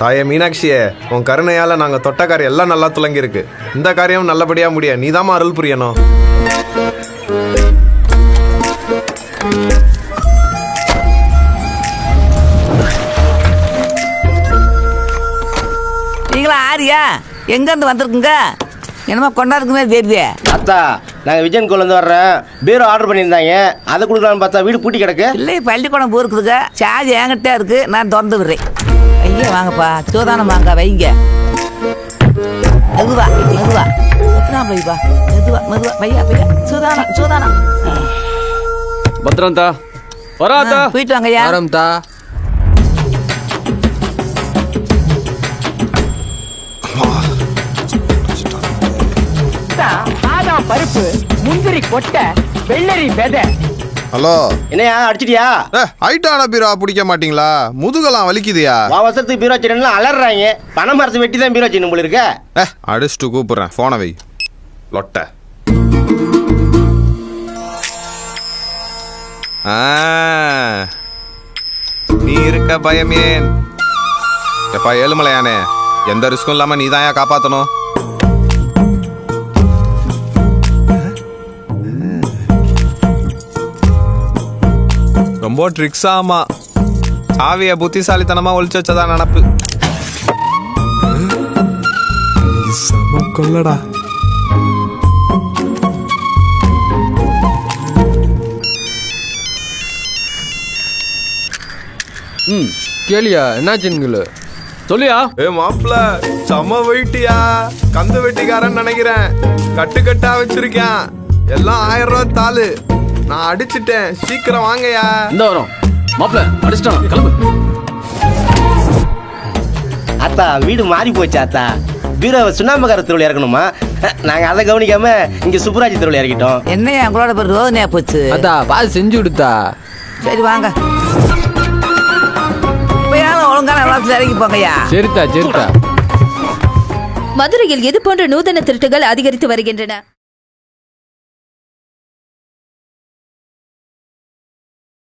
தாயே மீனாட்சியே, உன் கருணையால நாங்க தொட்ட காரியம் எல்லாம் நல்லா துலங்கி இருக்கு. இந்த காரியம் நல்லபடியா முடிய நீதாம்மா அருள் புரியணும். நீங்களா ஆரியா எங்க இருந்து வந்திருக்குங்க? என்னமா கொண்டாடுக்குமே தெரியுது. அத்தா, நாங்கள் விஜயன் கோலேருந்து வர்றேன். பீரோ ஆர்டர் பண்ணியிருந்தாங்க, அதை கொடுக்கலான்னு பார்த்தா வீடு பூட்டி கிடக்கு. இல்லை, பள்ளிக்கூடம் போயிருக்குதுங்க. சார்ஜ் என்கிட்ட இருக்கு, நான் திறந்து விடுறேன். ஐயா வாங்கப்பா, சூதானம் வாங்க வைங்க. மெதுவா மெதுவா வைப்பா, மெதுவா மெதுவா பையா பையா. சூதானம் சூதானம். பத்திரம் தா, வராதா? போயிட்டு வாங்க ஐயா. தா. பருப்பு, முந்திரி கொட்டை, வெள்ளரி விதை. ஹலோ, என்னையா அடிச்சிட்டியா? ஹைட்டான பீரோ பிடிக்க மாட்டீங்களா? முதுகெல்லாம் வலிக்குதியா? அவசரத்துக்கு பீரோ வச்சுட்டேன்னா அலறாங்க. பனை மரத்தை வெட்டி தான் பீரோ வச்சுக்கணும் போல இருக்க. அடிச்சுட்டு கூப்பிடுறேன், போனை வை. லொட்ட நீ இருக்க பயமேன். எப்பா ஏழுமலையானே, எந்த ரிஸ்க்கும் இல்லாம நீ தான் காப்பாத்தணும். ரொம்ப ட்ரிக்ஸ் ஆமா. சாவிய புத்திசாலித்தனமா ஒளிச்சு வச்சதா நினப்பு. கொள்ளடா. கேளியா என்னாச்சுங்களு சொல்லியா? மாப்பிள்ள சம வெயிட்டியா, கந்து வெட்டிக்காரன் நினைக்கிறேன். கட்டு கட்டா வச்சிருக்கேன். எல்லாம் 1000 ரூபாய் தாளு. நான் அடிச்சிட்டேன், சீக்கிரம் வாங்கயா. இந்த வரோம் மாப்பிள்ள, அடிச்சிட்டான், கிளம்பு. அத்தா, வீடு மாறி போச்சு அத்தா. பீரோவை சுண்ணாம்பக்கார தெருவில் இறக்கணுமா? நாங்கள் அதை கவனிக்காம இங்கே சுப்புராஜ் தெருவில் இறக்கிட்டோம். என்னையா உங்களோட பேர் ரோதனையா போச்சு? அத்தா பாது செஞ்சு விடுத்தா. சரி வாங்க, ஒழுங்கான விளாசத்துல இறங்கி போங்கய்யா. சரித்தா சரித்தா. மதுரையில் இது போன்ற நூதன திருட்டுகள் அதிகரித்து வருகின்றன.